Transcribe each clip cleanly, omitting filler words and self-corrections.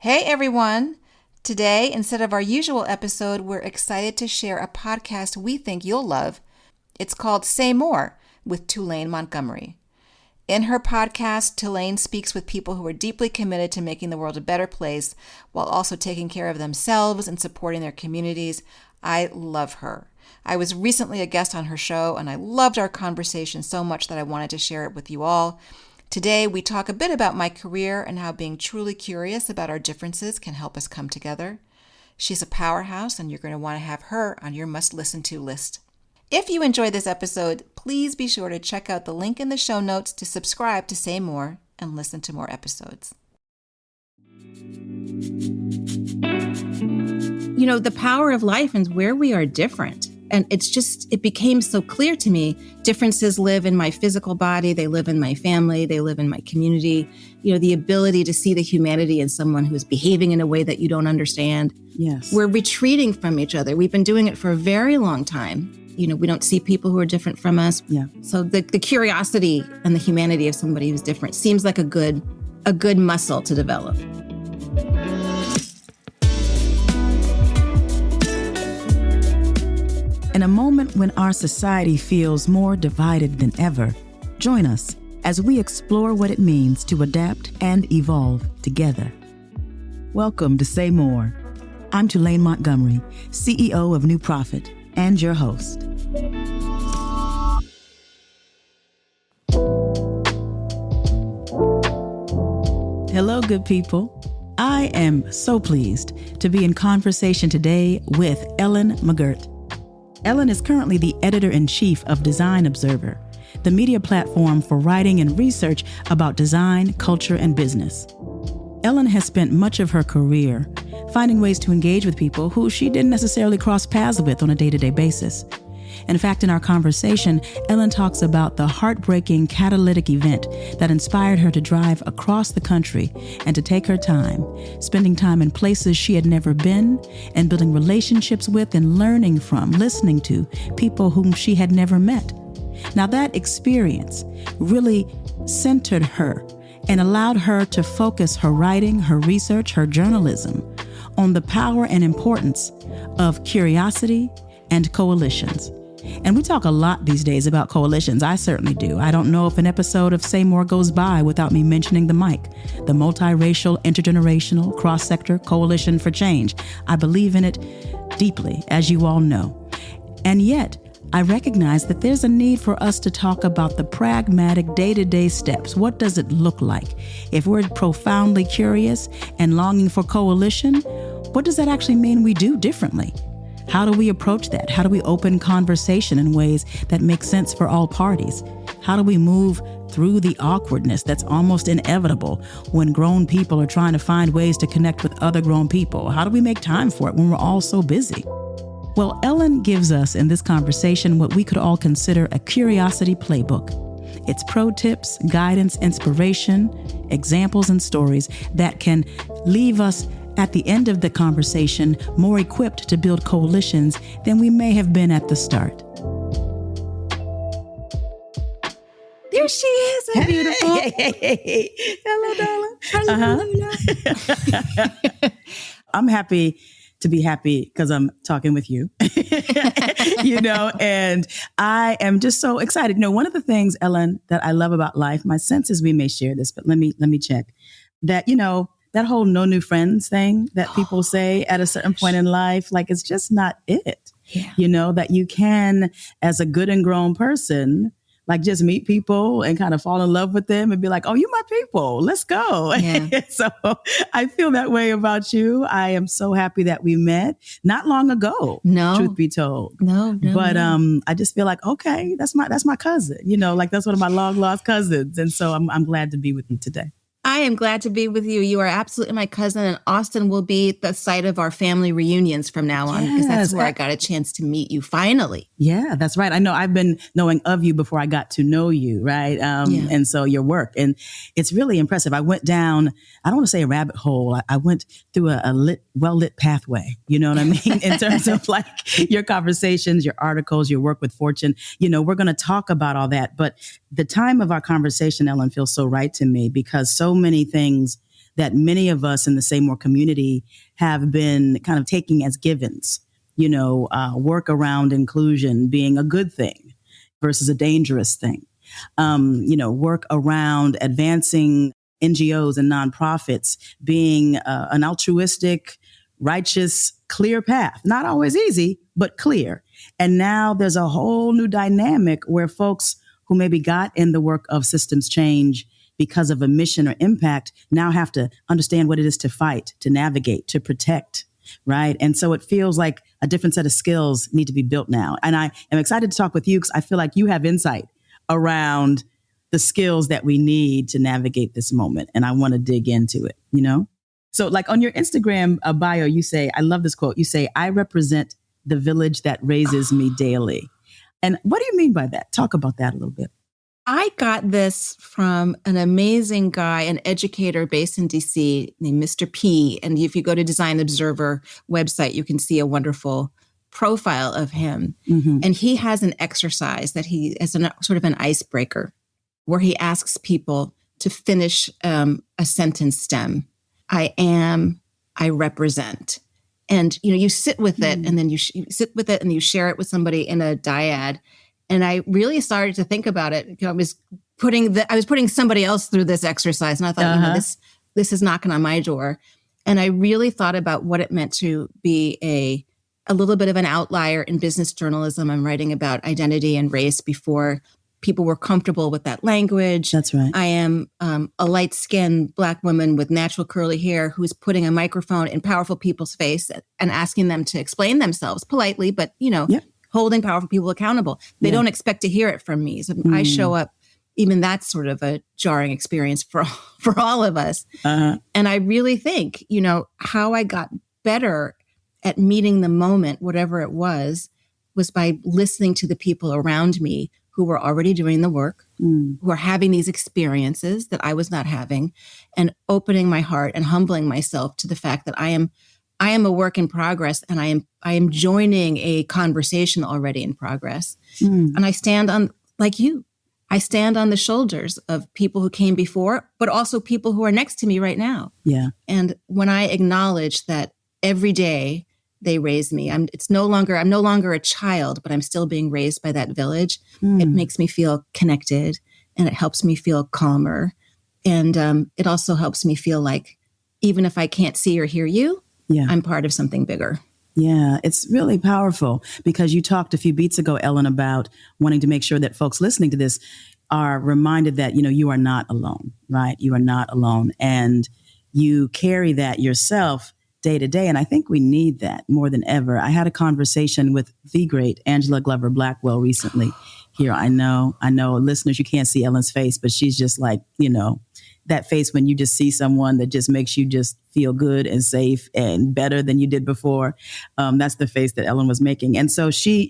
Hey everyone! Today, instead of our usual episode, we're excited to share a podcast we think you'll love. It's called Say More with Tulaine Montgomery. In her podcast, Tulaine speaks with people who are deeply committed to making the world a better place while also taking care of themselves and supporting their communities. I love her. I was recently a guest on her show, and I loved our conversation so much that I wanted to share it with you all. Today, we talk a bit about my career and how being truly curious about our differences can help us come together. She's a powerhouse, and you're going to want to have her on your must-listen-to list. If you enjoyed this episode, please be sure to check out the link in the show notes to subscribe to Say More and listen to more episodes. You know, the power of life and where we are different. And it became so clear to me. Differences live in my physical body. They live in my family. They live in my community. You know, the ability to see the humanity in someone who is behaving in a way that you don't understand. Yes. We're retreating from each other. We've been doing it for a very long time. You know, we don't see people who are different from us. Yeah. So the curiosity and the humanity of somebody who's different seems like a good muscle to develop. In a moment when our society feels more divided than ever, join us as we explore what it means to adapt and evolve together. Welcome to Say More. I'm Tulaine Montgomery, CEO of New Profit, and your host. Hello, good people. I am so pleased to be in conversation today with Ellen McGirt. Ellen is currently the editor-in-chief of Design Observer, the media platform for writing and research about design, culture, and business. Ellen has spent much of her career finding ways to engage with people who she didn't necessarily cross paths with on a day-to-day basis. In fact, in our conversation, Ellen talks about the heartbreaking catalytic event that inspired her to drive across the country and to take her time, spending time in places she had never been and building relationships with and learning from, listening to people whom she had never met. Now, that experience really centered her and allowed her to focus her writing, her research, her journalism on the power and importance of curiosity and coalitions. And we talk a lot these days about coalitions. I certainly do. I don't know if an episode of Say More goes by without me mentioning the MIC, the multiracial, intergenerational, cross-sector coalition for change. I believe in it deeply, as you all know. And yet, I recognize that there's a need for us to talk about the pragmatic day-to-day steps. What does it look like? If we're profoundly curious and longing for coalition, what does that actually mean we do differently? How do we approach that? How do we open conversation in ways that make sense for all parties? How do we move through the awkwardness that's almost inevitable when grown people are trying to find ways to connect with other grown people? How do we make time for it when we're all so busy? Well, Ellen gives us in this conversation what we could all consider a curiosity playbook. It's pro tips, guidance, inspiration, examples, and stories that can leave us at the end of the conversation more equipped to build coalitions than we may have been at the start. There she is, so beautiful. Hey. Hello, darling. Hello. I'm happy to be happy because I'm talking with you, and I am just so excited. One of the things, Ellen, that I love about life, my sense is we may share this, but let me check that, that whole no new friends thing that people say at a certain point in life, like it's just not it. Yeah. That you can, as a good and grown person, like just meet people and kind of fall in love with them and be like, oh, you my people, let's go. Yeah. So I feel that way about you. I am so happy that we met not long ago. No. Truth be told. No. But I just feel like, okay, that's my cousin, like that's one of my long lost cousins. And so I'm glad to be with you today. I am glad to be with you. You are absolutely my cousin, and Austin will be the site of our family reunions from now on, because that's where I got a chance to meet you finally. Yeah, that's right. I know I've been knowing of you before I got to know you, right? And so your work, and it's really impressive. I went down, I don't want to say a rabbit hole. I went through a well-lit pathway, you know what I mean? In terms of like your conversations, your articles, your work with Fortune, we're going to talk about all that. But the time of our conversation, Ellen, feels so right to me because so many things that many of us in the Say More community have been kind of taking as givens, work around inclusion being a good thing versus a dangerous thing. Work around advancing NGOs and nonprofits being an altruistic, righteous, clear path. Not always easy, but clear. And now there's a whole new dynamic where folks who maybe got in the work of systems change because of a mission or impact now have to understand what it is to fight, to navigate, to protect, right? And so it feels like a different set of skills need to be built now. And I am excited to talk with you because I feel like you have insight around the skills that we need to navigate this moment. And I want to dig into it, So like on your Instagram bio, you say, I love this quote. You say, I represent the village that raises me daily. And what do you mean by that? Talk about that a little bit. I got this from an amazing guy, an educator based in DC named Mr. P. And if you go to Design Observer website, you can see a wonderful profile of him. Mm-hmm. And he has an exercise that he is sort of an icebreaker where he asks people to finish a sentence stem. I am, I represent. And, you sit with it and then you sit with it and you share it with somebody in a dyad. And I really started to think about it. I was putting somebody else through this exercise, and I thought, this is knocking on my door. And I really thought about what it meant to be a little bit of an outlier in business journalism. I'm writing about identity and race before people were comfortable with that language. That's right. I am a light-skinned Black woman with natural curly hair who's putting a microphone in powerful people's face and asking them to explain themselves politely, but holding powerful people accountable. They don't expect to hear it from me. So I show up, even that's sort of a jarring experience for all of us. Uh-huh. And I really think, how I got better at meeting the moment, whatever it was by listening to the people around me who were already doing the work, who are having these experiences that I was not having, and opening my heart and humbling myself to the fact that I am a work in progress, and I am joining a conversation already in progress. And I stand on, like you, I stand on the shoulders of people who came before, but also people who are next to me right now. Yeah. And when I acknowledge that every day they raise me, I'm no longer a child, but I'm still being raised by that village. It makes me feel connected, and it helps me feel calmer. And it also helps me feel like even if I can't see or hear you, I'm part of something bigger. Yeah, it's really powerful because you talked a few beats ago, Ellen, about wanting to make sure that folks listening to this are reminded that, you are not alone, right? You are not alone. And you carry that yourself day to day. And I think we need that more than ever. I had a conversation with the great Angela Glover Blackwell recently here. I know listeners, you can't see Ellen's face, but she's just like, that face when you just see someone that just makes you just feel good and safe and better than you did before. That's the face that Ellen was making. And so she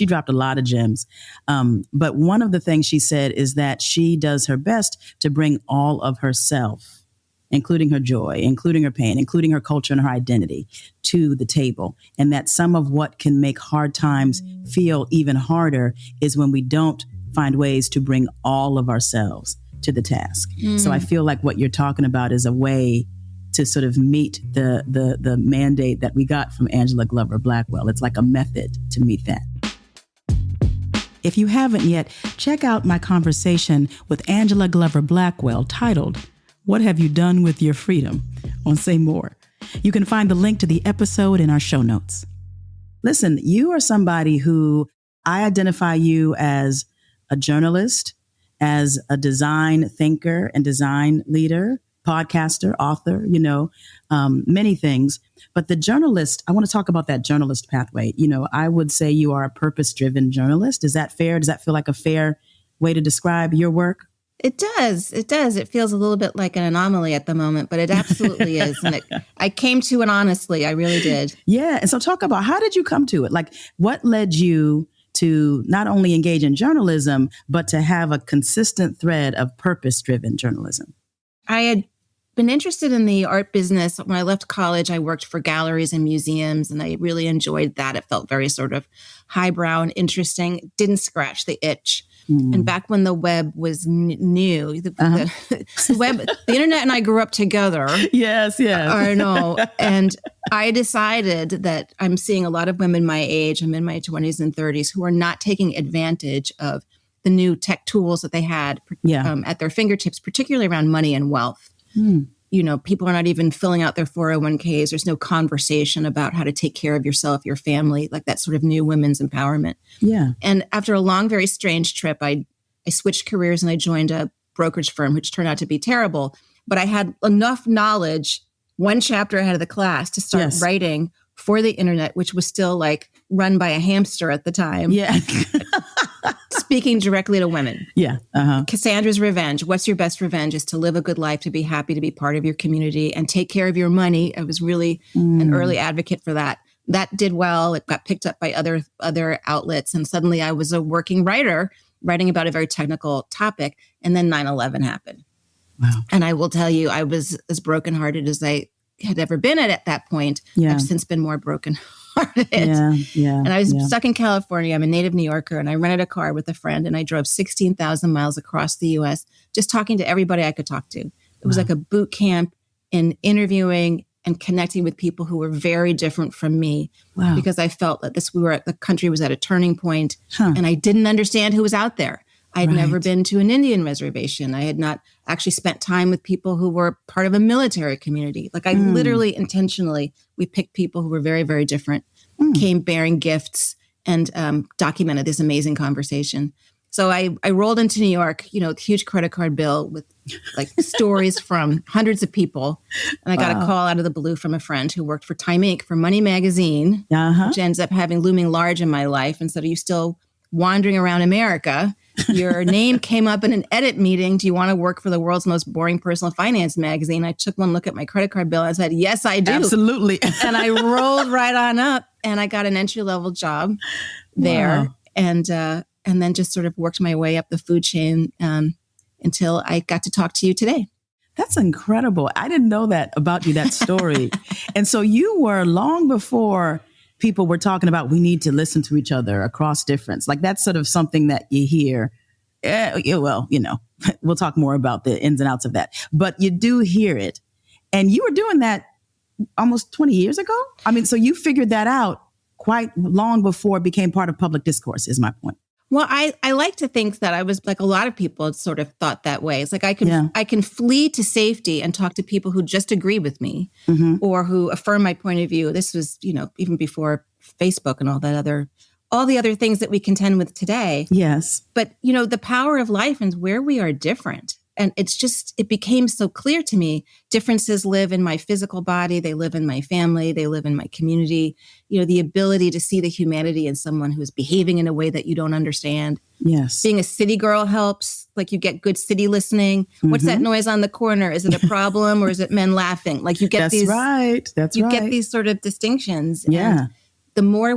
dropped a lot of gems. But one of the things she said is that she does her best to bring all of herself, including her joy, including her pain, including her culture and her identity to the table. And that some of what can make hard times feel even harder is when we don't find ways to bring all of ourselves to the task. So I feel like what you're talking about is a way to sort of meet the mandate that we got from Angela Glover Blackwell. It's like a method to meet that. If you haven't yet, check out my conversation with Angela Glover Blackwell titled, What Have You Done With Your Freedom? On Say More. You can find the link to the episode in our show notes. Listen, you are somebody who I identify you as a journalist, as a design thinker and design leader, podcaster, author, many things. But the journalist, I want to talk about that journalist pathway. I would say you are a purpose-driven journalist. Is that fair? Does that feel like a fair way to describe your work? It does. It does. It feels a little bit like an anomaly at the moment, but it absolutely is. And I came to it honestly. I really did. Yeah. And so talk about, how did you come to it? Like, what led you to not only engage in journalism, but to have a consistent thread of purpose-driven journalism? I had been interested in the art business. When I left college, I worked for galleries and museums, and I really enjoyed that. It felt very sort of highbrow and interesting. Didn't scratch the itch And back when the web was new, the web, the internet and I grew up together. Yes. I know. And I decided that I'm seeing a lot of women my age, I'm in my 20s and 30s, who are not taking advantage of the new tech tools that they had at their fingertips, particularly around money and wealth. People are not even filling out their 401ks. There's no conversation about how to take care of yourself, your family, like that sort of new women's empowerment. Yeah. And after a long, very strange trip, I switched careers and I joined a brokerage firm, which turned out to be terrible. But I had enough knowledge, one chapter ahead of the class, to start writing for the internet, which was still like run by a hamster at the time. Yeah. Speaking directly to women. Yeah. Cassandra's revenge. What's your best revenge? Is to live a good life, to be happy, to be part of your community, and take care of your money. I was really an early advocate for that. That did well. It got picked up by other outlets. And suddenly I was a working writer writing about a very technical topic. And then 9/11 happened. Wow. And I will tell you, I was as brokenhearted as I had ever been at that point. Yeah. I've since been more brokenhearted. Yeah. And I was stuck in California. I'm a native New Yorker, and I rented a car with a friend, and I drove 16,000 miles across the U.S. just talking to everybody I could talk to. It was like a boot camp in interviewing and connecting with people who were very different from me. Wow. Because I felt that the country was at a turning point, and I didn't understand who was out there. I had never been to an Indian reservation. I had not actually spent time with people who were part of a military community. Like I literally intentionally, we picked people who were very, very different, came bearing gifts, and documented this amazing conversation. So I rolled into New York, huge credit card bill with like stories from hundreds of people. And I got a call out of the blue from a friend who worked for Time Inc. for Money Magazine, which ends up having looming large in my life. And said, are you still wandering around America? Your name came up in an edit meeting. Do you want to work for the world's most boring personal finance magazine? I took one look at my credit card bill and I said, yes, I do. Absolutely. And I rolled right on up and I got an entry-level job there. Wow. And then just sort of worked my way up the food chain until I got to talk to you today. That's incredible. I didn't know that about you, that story. And so you were long before people were talking about we need to listen to each other across difference. Like that's sort of something that you hear. We'll talk more about the ins and outs of that. But you do hear it. And you were doing that almost 20 years ago. I mean, so you figured that out quite long before it became part of public discourse, is my point. Well, I like to think that I was like a lot of people sort of thought that way. It's like I can flee to safety and talk to people who just agree with me or who affirm my point of view. This was, even before Facebook and all the other things that we contend with today. Yes. But, the power of life and where we are different. And it became so clear to me, differences live in my physical body. They live in my family. They live in my community. The ability to see the humanity in someone who's behaving in a way that you don't understand. Yes. Being a city girl helps. Like you get good city listening. What's that noise on the corner? Is it a problem or is it men laughing? Like you get That's these. Right. That's right. You get these sort of distinctions. Yeah. And the more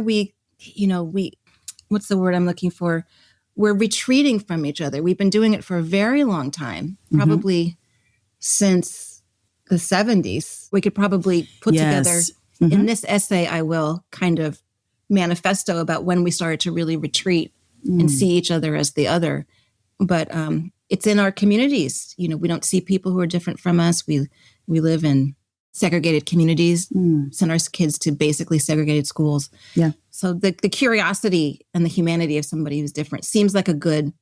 what's the word I'm looking for? We're retreating from each other. We've been doing it for a very long time, probably since the 70s. We could probably put together in this essay, I will kind of manifesto about when we started to really retreat and see each other as the other. But it's in our communities. We don't see people who are different from us. We live in segregated communities, send our kids to basically segregated schools. Yeah. So the curiosity and the humanity of somebody who's different seems like a good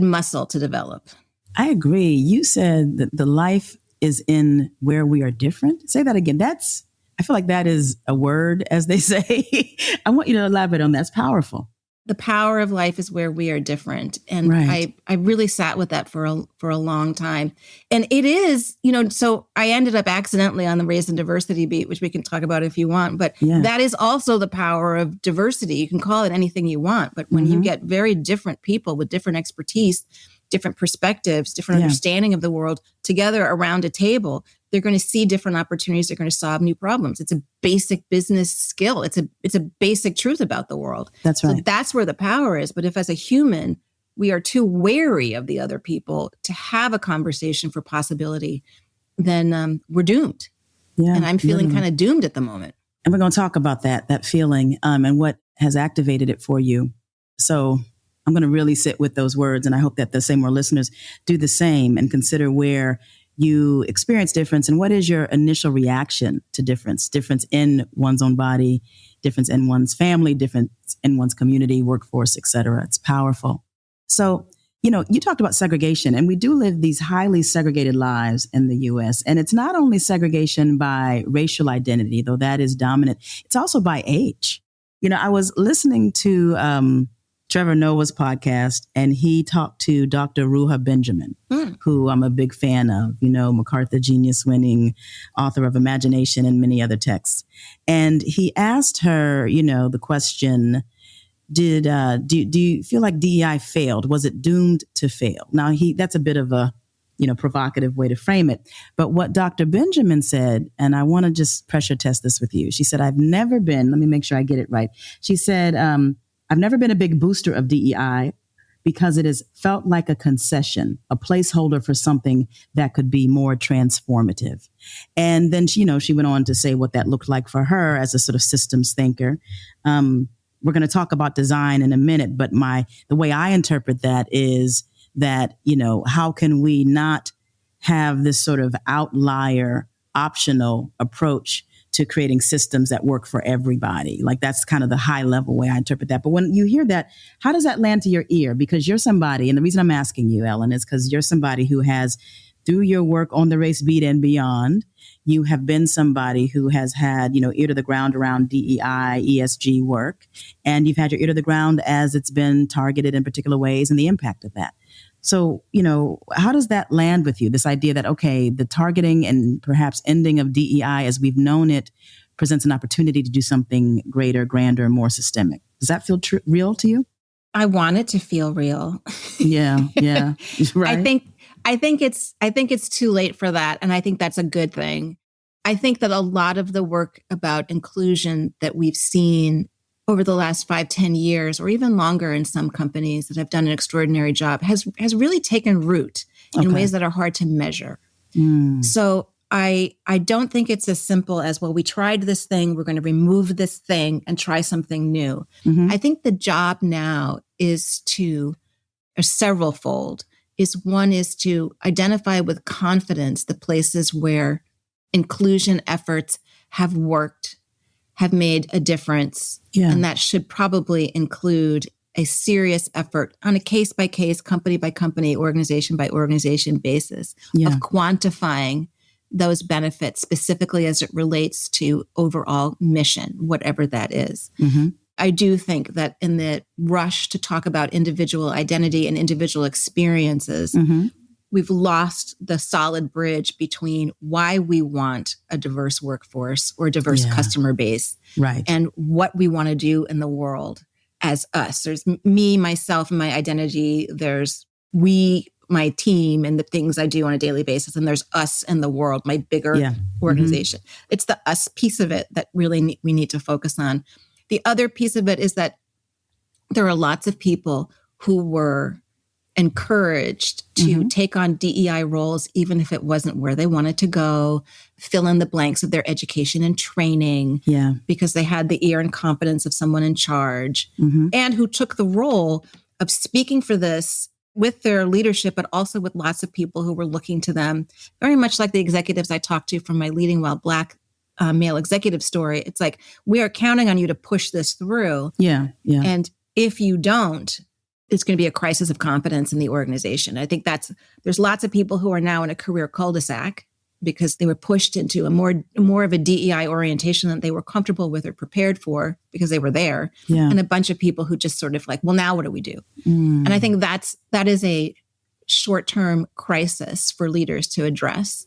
muscle to develop. I agree. You said that the life is in where we are different. Say that again. I feel like that is a word, as they say. I want you to elaborate on that. It's powerful. The power of life is where we are different. And right. I really sat with that for a long time. And it is, so I ended up accidentally on the race and diversity beat, which we can talk about if you want. But that is also the power of diversity. You can call it anything you want. But when you get very different people with different expertise, different perspectives, different understanding of the world together around a table, they're going to see different opportunities. They're going to solve new problems. It's a basic business skill. It's a basic truth about the world. That's right. So that's where the power is. But if as a human, we are too wary of the other people to have a conversation for possibility, then we're doomed. Yeah, and I'm feeling kind of doomed at the moment. And we're going to talk about that feeling and what has activated it for you. So I'm going to really sit with those words. And I hope that the Say More listeners do the same and consider where you experience difference and what is your initial reaction to difference in one's own body, difference in one's family, difference in one's community, workforce, et cetera. It's powerful. So, you talked about segregation, and we do live these highly segregated lives in the U.S. And it's not only segregation by racial identity, though that is dominant. It's also by age. I was listening to Trevor Noah's podcast, and he talked to Dr. Ruha Benjamin, who I'm a big fan of, MacArthur Genius-winning author of Imagination and many other texts. And he asked her, the question, do you feel like DEI failed? Was it doomed to fail? Now, that's a bit of a, provocative way to frame it. But what Dr. Benjamin said, and I want to just pressure test this with you. She said, let me make sure I get it right. She said, I've never been a big booster of DEI because it has felt like a concession, a placeholder for something that could be more transformative. And then, she went on to say what that looked like for her as a sort of systems thinker. We're going to talk about design in a minute, but the way I interpret that is that, how can we not have this sort of outlier, optional approach to creating systems that work for everybody? Like, that's kind of the high level way I interpret that. But when you hear that, how does that land to your ear? Because you're somebody, and the reason I'm asking you, Ellen, is because you're somebody who has, through your work on the race beat and beyond, you have been somebody who has had, ear to the ground around DEI, ESG work, and you've had your ear to the ground as it's been targeted in particular ways and the impact of that. So, how does that land with you? This idea that, okay, the targeting and perhaps ending of DEI as we've known it presents an opportunity to do something greater, grander, more systemic. Does that feel real to you? I want it to feel real. Yeah. Right. I think it's too late for that. And I think that's a good thing. I think that a lot of the work about inclusion that we've seen over the last 5-10 years, or even longer in some companies that have done an extraordinary job, has really taken root in ways that are hard to measure. So I don't think it's as simple as, well, we tried this thing, we're going to remove this thing and try something new. I think the job now is several-fold. One is to identify with confidence the places where inclusion efforts have worked, have made a difference. Yeah. And that should probably include a serious effort on a case-by-case, company-by-company, organization-by-organization basis of quantifying those benefits specifically as it relates to overall mission, whatever that is. I do think that in the rush to talk about individual identity and individual experiences, we've lost the solid bridge between why we want a diverse workforce or diverse customer base, right, and what we want to do in the world as us. There's me, myself, and my identity. There's we, my team, and the things I do on a daily basis. And there's us and the world, my bigger organization. It's the us piece of it that really we need to focus on. The other piece of it is that there are lots of people who were encouraged to take on DEI roles, even if it wasn't where they wanted to go, fill in the blanks of their education and training, because they had the ear and competence of someone in charge, and who took the role of speaking for this with their leadership, but also with lots of people who were looking to them, very much like the executives I talked to from my Leading While Black male executive story. It's like, we are counting on you to push this through. And if you don't, it's going to be a crisis of confidence in the organization. I think there's lots of people who are now in a career cul-de-sac because they were pushed into a more of a DEI orientation that they were comfortable with or prepared for because they were there. And a bunch of people who just sort of like, well, now what do we do? And I think that is a short-term crisis for leaders to address.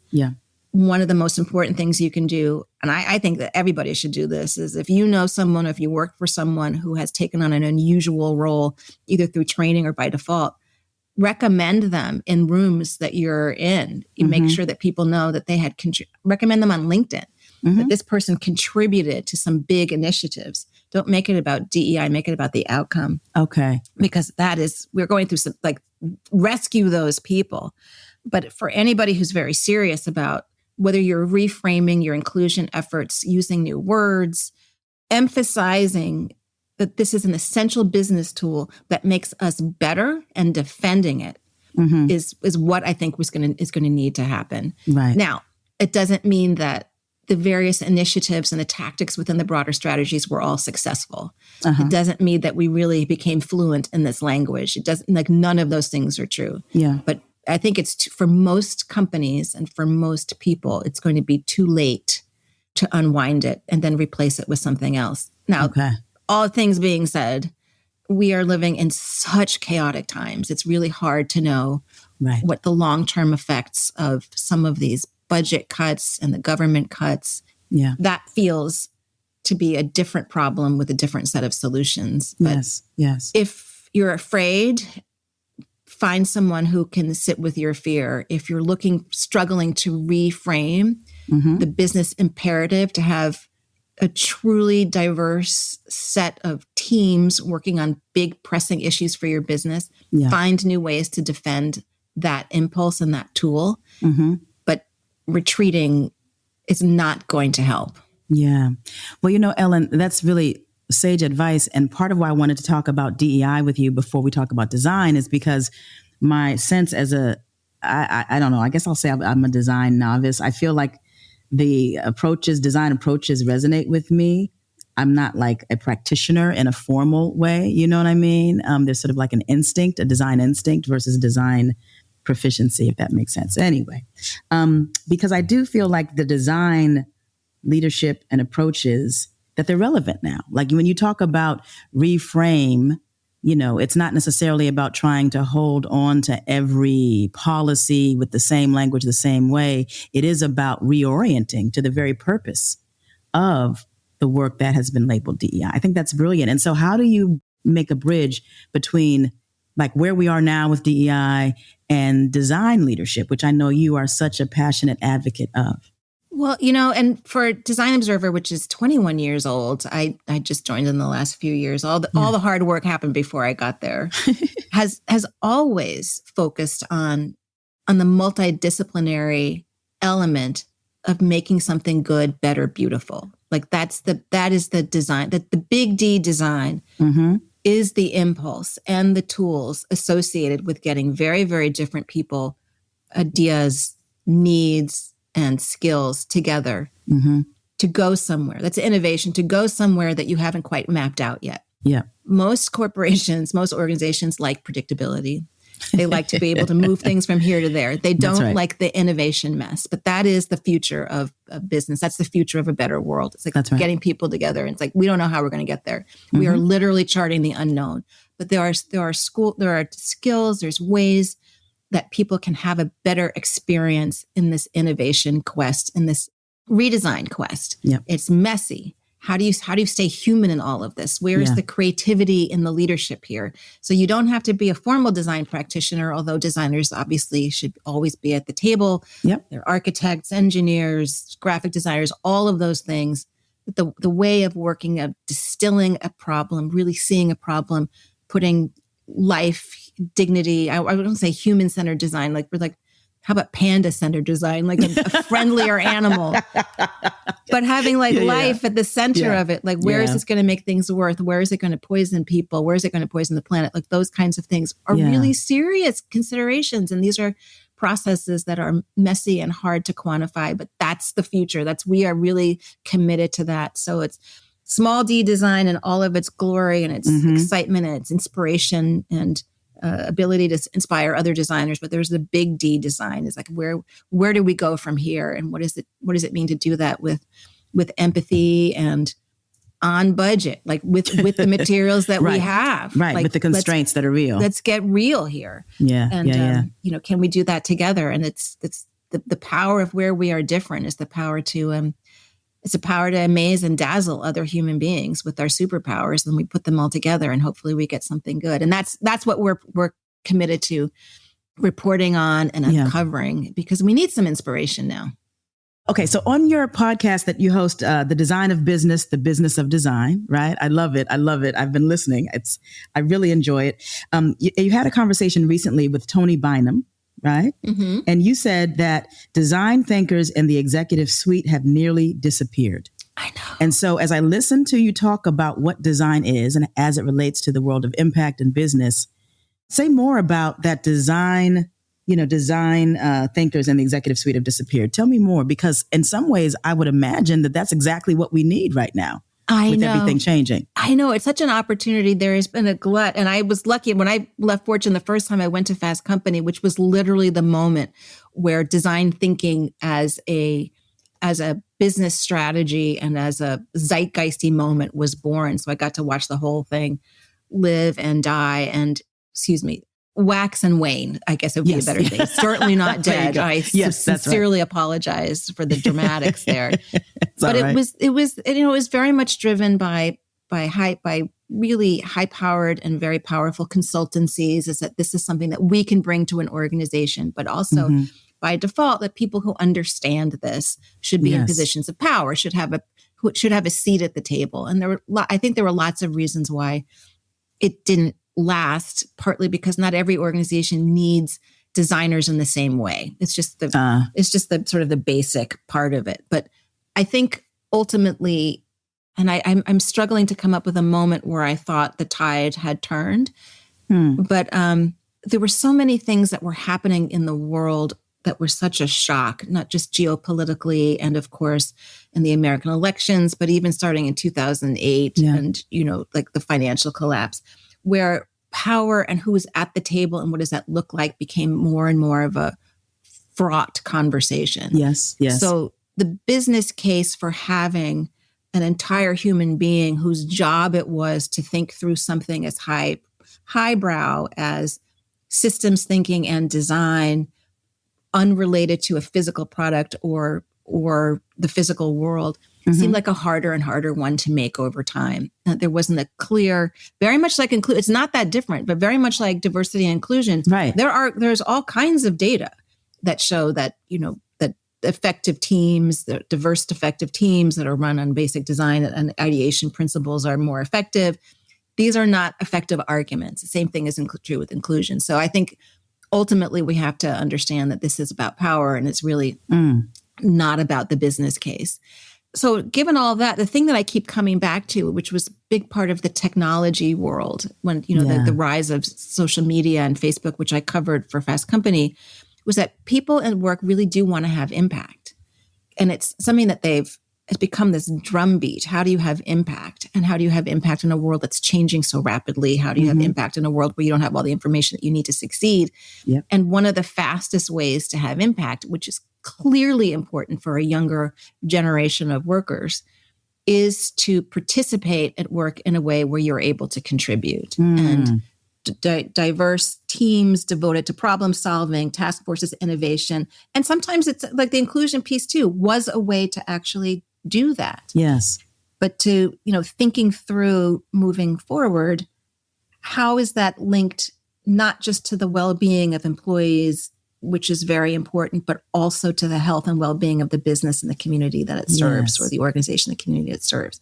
One of the most important things you can do, and I think that everybody should do this, is if you know someone, if you work for someone who has taken on an unusual role, either through training or by default, recommend them in rooms that you're in. You make sure that people know that they had, recommend them on LinkedIn, that this person contributed to some big initiatives. Don't make it about DEI, make it about the outcome. Okay. Because we're going through some, rescue those people. But for anybody who's very serious about whether you're reframing your inclusion efforts, using new words, emphasizing that this is an essential business tool that makes us better, and defending it is what I think is going to need to happen. Right. Now, it doesn't mean that the various initiatives and the tactics within the broader strategies were all successful. It doesn't mean that we really became fluent in this language. It doesn't, like, none of those things are true. Yeah. But I think it's for most companies and for most people, it's going to be too late to unwind it and then replace it with something else. Now, all things being said, we are living in such chaotic times. It's really hard to know what the long-term effects of some of these budget cuts and the government cuts, that feels to be a different problem with a different set of solutions. But yes. If you're afraid, find someone who can sit with your fear. If you're struggling to reframe the business imperative to have a truly diverse set of teams working on big pressing issues for your business, find new ways to defend that impulse and that tool. But retreating is not going to help. Yeah. Well, Ellen, that's really sage advice. And part of why I wanted to talk about DEI with you before we talk about design is because my sense as I don't know, I guess I'll say I'm a design novice. I feel like the design approaches resonate with me. I'm not like a practitioner in a formal way. You know what I mean? There's sort of like a design instinct versus design proficiency, if that makes sense. Anyway, because I do feel like the design leadership and approaches that they're relevant now. Like when you talk about reframe, it's not necessarily about trying to hold on to every policy with the same language, the same way. It is about reorienting to the very purpose of the work that has been labeled DEI. I think that's brilliant. And so how do you make a bridge between like where we are now with DEI and design leadership, which I know you are such a passionate advocate of? Well, and for Design Observer, which is 21 years old, I just joined in the last few years. All the hard work happened before I got there. has always focused on the multidisciplinary element of making something good, better, beautiful. Like that is the design, that the big D design is the impulse and the tools associated with getting very, very different people, ideas, needs, and skills together to go somewhere. That's innovation, to go somewhere that you haven't quite mapped out yet. Yeah. Most corporations, most organizations like predictability. They like to be able to move things from here to there. They don't like the innovation mess, but that is the future of business. That's the future of a better world. It's like getting people together. And it's like, we don't know how we're going to get there. We are literally charting the unknown, but there are skills, there's ways that people can have a better experience in this innovation quest, in this redesign quest. Yep. It's messy. How do you stay human in all of this? Where is the creativity in the leadership here? So you don't have to be a formal design practitioner, although designers obviously should always be at the table. Yep. They're architects, engineers, graphic designers, all of those things. But the way of working, of distilling a problem, really seeing a problem, putting life, dignity, I wouldn't say human-centered design, like we're like, how about panda-centered design, like a friendlier animal, but having life at the center of it. Like, where is this going to make things worse? Where is it going to poison people? Where is it going to poison the planet? Like those kinds of things are really serious considerations. And these are processes that are messy and hard to quantify, but that's the future. We are really committed to that. So it's small D design and all of its glory and its excitement and its inspiration and ability to inspire other designers. But there's the big D design is like, where do we go from here? And what does it mean to do that with empathy and on budget, like with the materials that we have, right? Like, with the constraints that are real. Let's get real here. Yeah. And, can we do that together? And it's the power of where we are different is the power to, it's a power to amaze and dazzle other human beings with our superpowers. And we put them all together and hopefully we get something good. And that's what we're committed to reporting on and uncovering because we need some inspiration now. Okay. So on your podcast that you host, The Design of Business, The Business of Design, right? I love it. I've been listening. I really enjoy it. You had a conversation recently with Tony Bynum, right? Mm-hmm. And you said that design thinkers in the executive suite have nearly disappeared. I know. And so as I listen to you talk about what design is and as it relates to the world of impact and business, say more about that design thinkers and the executive suite have disappeared. Tell me more, because in some ways I would imagine that that's exactly what we need right now. With everything changing. I know. It's such an opportunity. There has been a glut. And I was lucky when I left Fortune the first time I went to Fast Company, which was literally the moment where design thinking as a business strategy and as a zeitgeisty moment was born. So I got to watch the whole thing live and die and, wax and wane, I guess it would be a better thing. Certainly not dead. I sincerely apologize for the dramatics there. But it was very much driven by really high-powered and very powerful consultancies, is that this is something that we can bring to an organization, but also by default that people who understand this should be in positions of power, should have a seat at the table. And I think there were lots of reasons why it didn't last, partly because not every organization needs designers in the same way. It's just the sort of the basic part of it. But I think ultimately, and I'm struggling to come up with a moment where I thought the tide had turned, but there were so many things that were happening in the world that were such a shock, not just geopolitically and of course in the American elections, but even starting in 2008 and, like the financial collapse, where power and who is at the table and what does that look like became more and more of a fraught conversation. Yes. So the business case for having an entire human being whose job it was to think through something as highbrow as systems thinking and design, unrelated to a physical product or the physical world, seemed like a harder and harder one to make over time. There wasn't a clear, very much like it's not that different, but very much like diversity and inclusion. Right. There's all kinds of data that show that, that effective teams, the diverse effective teams that are run on basic design and ideation principles are more effective. These are not effective arguments. The same thing is true with inclusion. So I think ultimately we have to understand that this is about power and it's really not about the business case. So given all that, the thing that I keep coming back to, which was a big part of the technology world when, the rise of social media and Facebook, which I covered for Fast Company, was that people at work really do want to have impact. And it's something that it's become this drumbeat. How do you have impact? And how do you have impact in a world that's changing so rapidly? How do you have impact in a world where you don't have all the information that you need to succeed? Yep. And one of the fastest ways to have impact, which is clearly important for a younger generation of workers, is to participate at work in a way where you're able to contribute. And diverse teams devoted to problem solving, task forces, innovation. And sometimes it's like the inclusion piece too was a way to actually do that. Yes. But to, thinking through moving forward, how is that linked not just to the well-being of employees, which is very important, but also to the health and well-being of the business and the community that it serves, or the organization, the community it serves.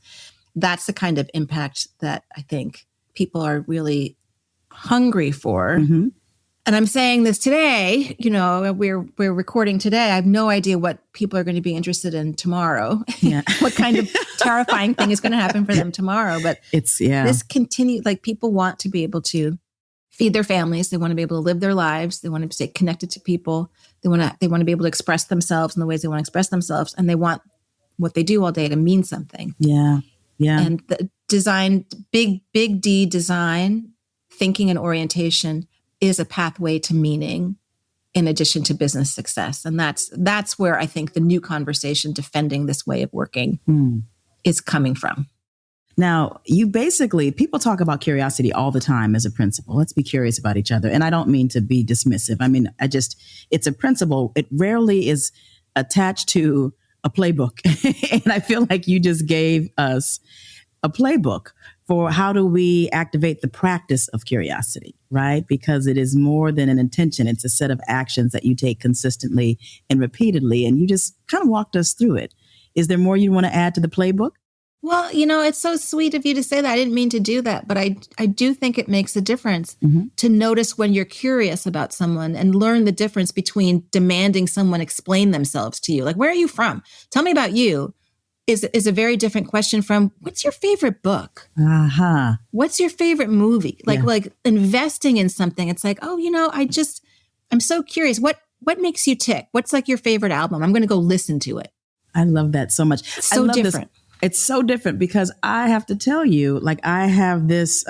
That's the kind of impact that I think people are really hungry for. And I'm saying this today, we're recording today. I have no idea what people are going to be interested in tomorrow. What kind of terrifying thing is going to happen for them tomorrow. But this continues, like people want to be able to feed their families. They want to be able to live their lives. They want to stay connected to people. They want to be able to express themselves in the ways they want to express themselves. And they want what they do all day to mean something. Yeah. And the design, big D design, thinking and orientation is a pathway to meaning in addition to business success. And that's where I think the new conversation defending this way of working is coming from. Now, people talk about curiosity all the time as a principle. Let's be curious about each other. And I don't mean to be dismissive. I mean, it's a principle. It rarely is attached to a playbook. And I feel like you just gave us a playbook for how do we activate the practice of curiosity, right? Because it is more than an intention. It's a set of actions that you take consistently and repeatedly. And you just kind of walked us through it. Is there more you want to add to the playbook? Well, it's so sweet of you to say that. I didn't mean to do that, but I do think it makes a difference to notice when you're curious about someone and learn the difference between demanding someone explain themselves to you. Like, where are you from? Tell me about you. is a very different question from what's your favorite book? Uh-huh. What's your favorite movie? Like investing in something. It's like, oh, I'm so curious. What makes you tick? What's like your favorite album? I'm going to go listen to it. I love that so much. It's so different. It's so different because I have to tell you, like I have this,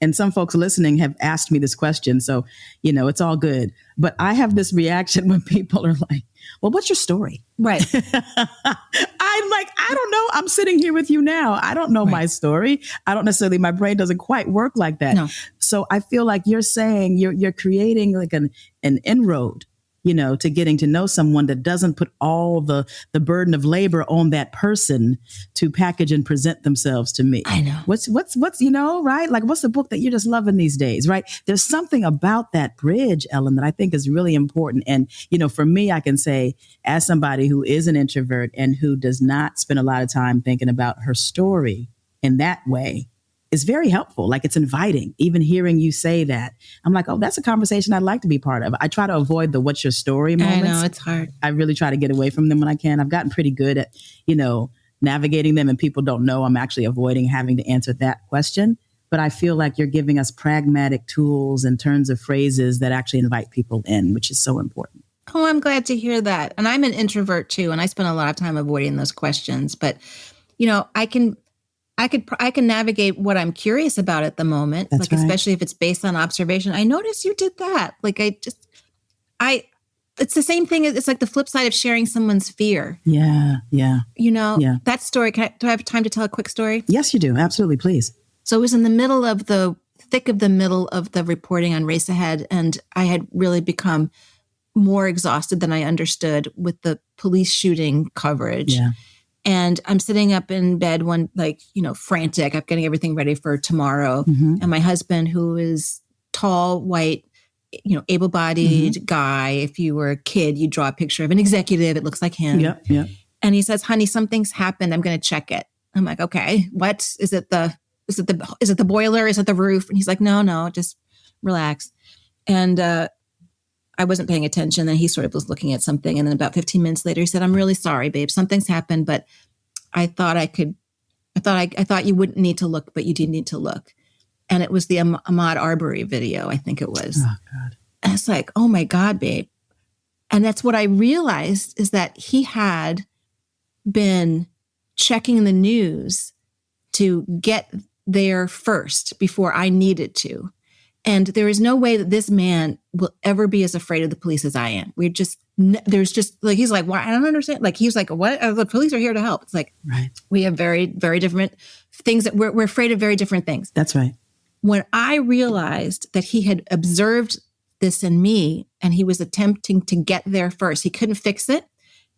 and some folks listening have asked me this question. So, it's all good. But I have this reaction when people are like, well, what's your story? Right. I'm like, I don't know. I'm sitting here with you now. I don't know my story. I don't necessarily, my brain doesn't quite work like that. No. So I feel like you're saying you're creating like an inroad, to getting to know someone that doesn't put all the burden of labor on that person to package and present themselves to me. I know. What's, right? Like, what's the book that you're just loving these days, right? There's something about that bridge, Ellen, that I think is really important. And, for me, I can say, as somebody who is an introvert and who does not spend a lot of time thinking about her story in that way, is very helpful. Like, it's inviting. Even hearing you say that, I'm like, oh, that's a conversation I'd like to be part of. I try to avoid the what's your story moments. I know, it's hard. I really try to get away from them when I can. I've gotten pretty good at, navigating them, and people don't know I'm actually avoiding having to answer that question. But I feel like you're giving us pragmatic tools and turns of phrases that actually invite people in, which is so important. Oh, I'm glad to hear that. And I'm an introvert too, and I spend a lot of time avoiding those questions. But, I can navigate what I'm curious about at the moment. That's right. Especially if it's based on observation. I noticed you did that. It's the same thing. It's like the flip side of sharing someone's fear. Yeah. Yeah. That story. Do I have time to tell a quick story? Yes, you do. Absolutely. Please. So it was in the middle of the middle of the reporting on Race Ahead. And I had really become more exhausted than I understood with the police shooting coverage. Yeah. And I'm sitting up in bed frantic. I'm getting everything ready for tomorrow. Mm-hmm. And my husband, who is tall, white, able-bodied guy. If you were a kid, you draw a picture of an executive. It looks like him. Yeah, yeah. And he says, honey, something's happened. I'm going to check it. I'm like, okay, what? Is it the boiler? Is it the roof? And he's like, no, just relax. And I wasn't paying attention. And he sort of was looking at something. And then about 15 minutes later, he said, I'm really sorry, babe. Something's happened, but I thought you wouldn't need to look, but you did need to look. And it was the Ahmaud Arbery video, I think it was. Oh, God. And it's like, oh my God, babe. And that's what I realized, is that he had been checking the news to get there first before I needed to. And there is no way that this man will ever be as afraid of the police as I am. There's just like, he's like, why? I don't understand. Like, he's like, what? The police are here to help. It's like, right. We have very, very different things that we're afraid of, very different things. That's right. When I realized that he had observed this in me and he was attempting to get there first, he couldn't fix it.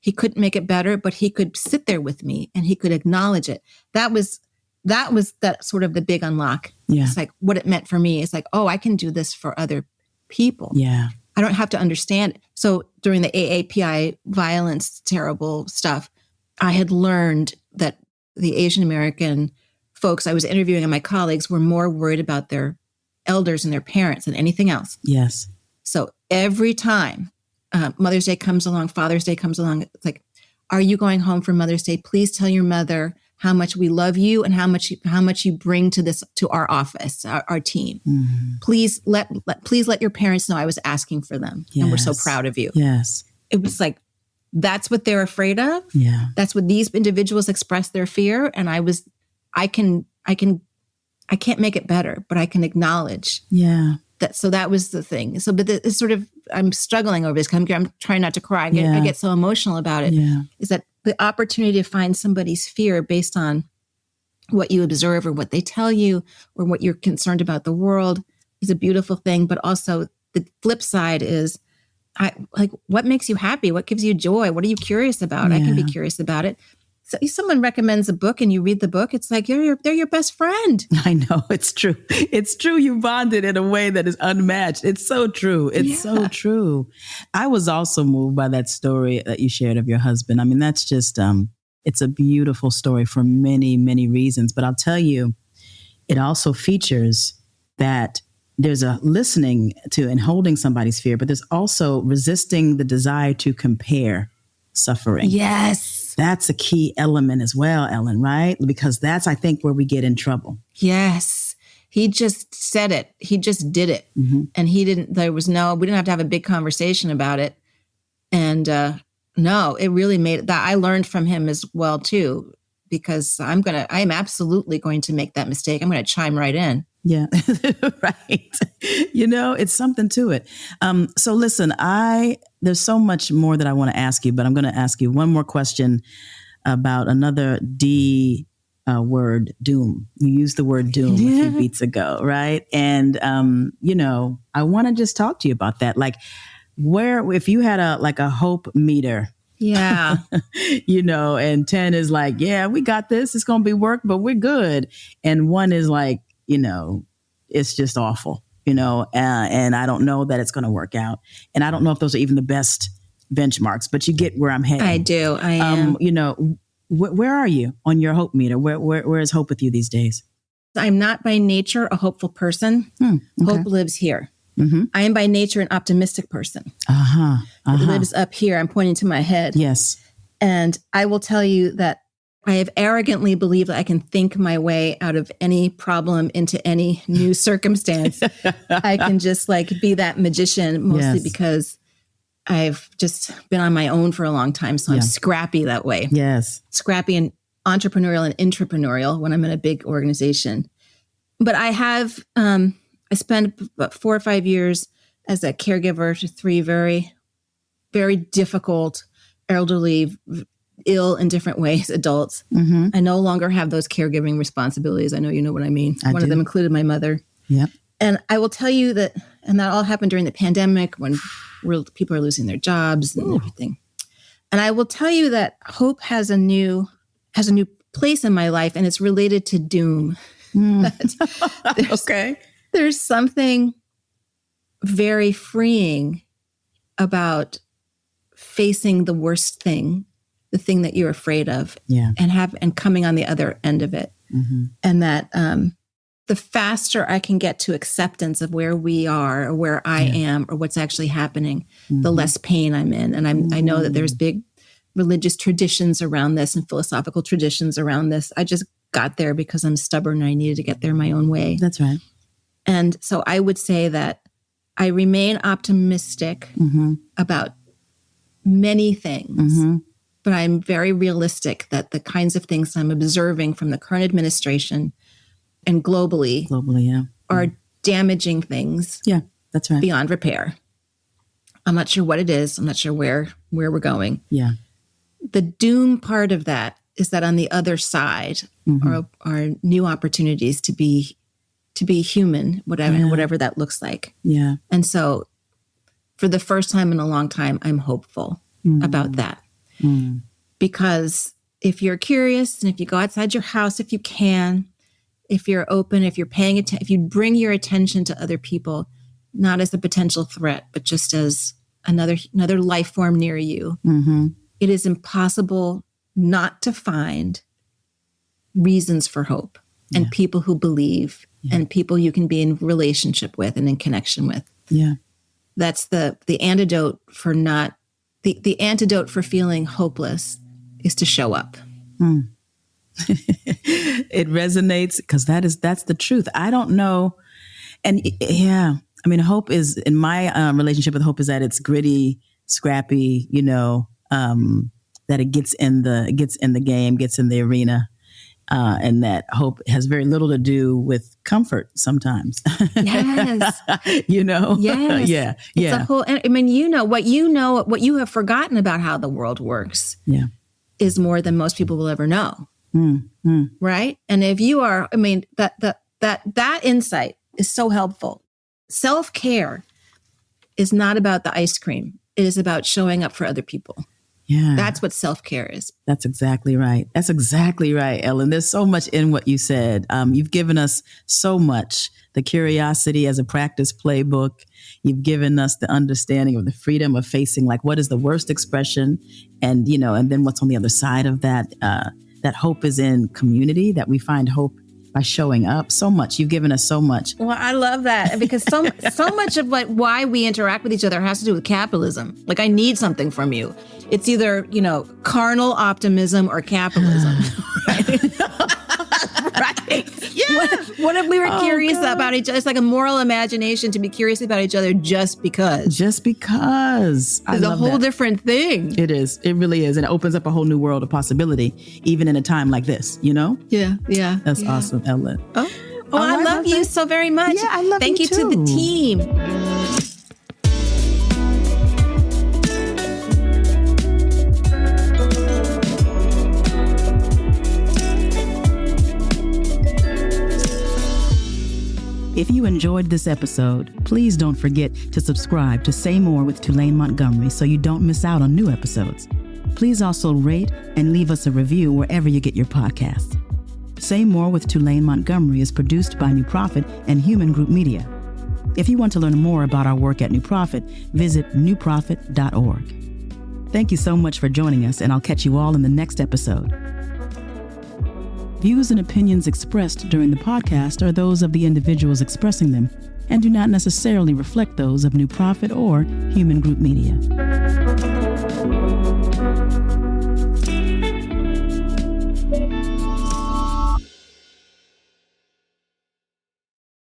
He couldn't make it better, but he could sit there with me and he could acknowledge it. That was that sort of the big unlock. Yeah. It's like what it meant for me. It's like, oh, I can do this for other people. Yeah. I don't have to understand it. So during the AAPI violence, terrible stuff, I had learned that the Asian American folks I was interviewing and my colleagues were more worried about their elders and their parents than anything else. Yes. So every time Mother's Day comes along, Father's Day comes along, it's like, are you going home for Mother's Day? Please tell your mother how much we love you and how much you bring to our office, our team. Mm-hmm. Please let your parents know I was asking for them. Yes. And we're so proud of you. Yes. It was like, that's what they're afraid of. Yeah. That's what these individuals express their fear. And I can't make it better, but I can acknowledge. Yeah. So that was the thing. So, but it's sort of, I'm struggling over this. I'm trying not to cry. I get so emotional about it. Yeah. Is that the opportunity to find somebody's fear based on what you observe or what they tell you or what you're concerned about the world is a beautiful thing. But also the flip side is, what makes you happy? What gives you joy? What are you curious about? Yeah. I can be curious about it. So if someone recommends a book and you read the book, it's like they're your best friend. I know, it's true. It's true. You bonded in a way that is unmatched. It's so true. It's so true. I was also moved by that story that you shared of your husband. I mean, that's just, it's a beautiful story for many, many reasons. But I'll tell you, it also features that there's a listening to and holding somebody's fear, but there's also resisting the desire to compare suffering. Yes. that's a key element as well, Ellen, right? Because that's, I think, where we get in trouble. Yes. He just said it. He just did it. Mm-hmm. And we didn't have to have a big conversation about it. And no, it really made that. I learned from him as well, too, because I am absolutely going to make that mistake. I'm going to chime right in. Yeah, right. It's something to it. So listen, there's so much more that I want to ask you, but I'm going to ask you one more question about another D word, doom. You used the word doom a few beats ago, right? And, I want to just talk to you about that. Like, if you had a hope meter, yeah, and 10 is like, yeah, we got this. It's going to be work, but we're good. And 1 is like, it's just awful, and I don't know that it's going to work out. And I don't know if those are even the best benchmarks, but you get where I'm heading. I do. I am. Where are you on your hope meter? Where is hope with you these days? I'm not by nature a hopeful person. Okay. Hope lives here. Mm-hmm. I am by nature an optimistic person. It lives up here. I'm pointing to my head. Yes. And I will tell you that I have arrogantly believed that I can think my way out of any problem into any new circumstance. I can just be that magician, mostly because I've just been on my own for a long time. So I'm scrappy that way. Yes. Scrappy and entrepreneurial and intrapreneurial when I'm in a big organization. But I have, I spent about 4 or 5 years as a caregiver to 3 very, very difficult, elderly, ill in different ways adults. Mm-hmm. I no longer have those caregiving responsibilities. I know you know what I mean. One of them included my mother. Yep. And I will tell you that all happened during the pandemic when people are losing their jobs and everything. And I will tell you that hope has a new place in my life, and it's related to doom. Okay. There's something very freeing about facing the worst thing, the thing that you're afraid of, and coming on the other end of it. Mm-hmm. And that the faster I can get to acceptance of where we are or where I am or what's actually happening, the less pain I'm in. And I know that there's big religious traditions around this and philosophical traditions around this. I just got there because I'm stubborn and I needed to get there my own way. That's right. And so I would say that I remain optimistic about many things, but I'm very realistic that the kinds of things I'm observing from the current administration and globally are damaging things that's right. beyond repair. I'm not sure what it is. I'm not sure where we're going. Yeah. The doom part of that is that on the other side are new opportunities to be human, whatever that looks like. Yeah. And so for the first time in a long time, I'm hopeful about that. Because if you're curious and if you go outside your house, if you can, if you're open, if you're paying attention, if you bring your attention to other people, not as a potential threat, but just as another life form near you, it is impossible not to find reasons for hope and people who believe and people you can be in relationship with and in connection with. Yeah. That's the antidote for the antidote for feeling hopeless is to show up. It resonates because that's the truth. I don't know. And I mean, hope is, in my relationship with hope, is that it's gritty, scrappy, that it gets in the game, gets in the arena. And that hope has very little to do with comfort sometimes. Yes. Yes. Yeah. It's a whole, I mean, what you have forgotten about how the world works is more than most people will ever know. Right. And if you are, I mean, that insight is so helpful. Self-care is not about the ice cream. It is about showing up for other people. Yeah. That's what self-care is. That's exactly right. That's exactly right, Ellen. There's so much in what you said. You've given us so much. The curiosity as a practice playbook. You've given us the understanding of the freedom of facing, like, what is the worst expression? And, and then what's on the other side of that, that hope is in community, that we find hope by showing up so much. You've given us so much. Well, I love that because so much of why we interact with each other has to do with capitalism. Like, I need something from you. It's either, carnal optimism or capitalism. Right? Yeah. What if we were curious about each other? It's like a moral imagination to be curious about each other just because. Just because. It's a whole different thing. It is. It really is. And it opens up a whole new world of possibility, even in a time like this, Yeah. That's awesome, Ellen. I love you so very much. Yeah, I love you too. Thank you to the team. If you enjoyed this episode, please don't forget to subscribe to Say More with Tulaine Montgomery so you don't miss out on new episodes. Please also rate and leave us a review wherever you get your podcasts. Say More with Tulaine Montgomery is produced by New Prophet and Human Group Media. If you want to learn more about our work at New Prophet, visit newprophet.org. Thank you so much for joining us, and I'll catch you all in the next episode. Views and opinions expressed during the podcast are those of the individuals expressing them and do not necessarily reflect those of New Prophet or Human Group Media.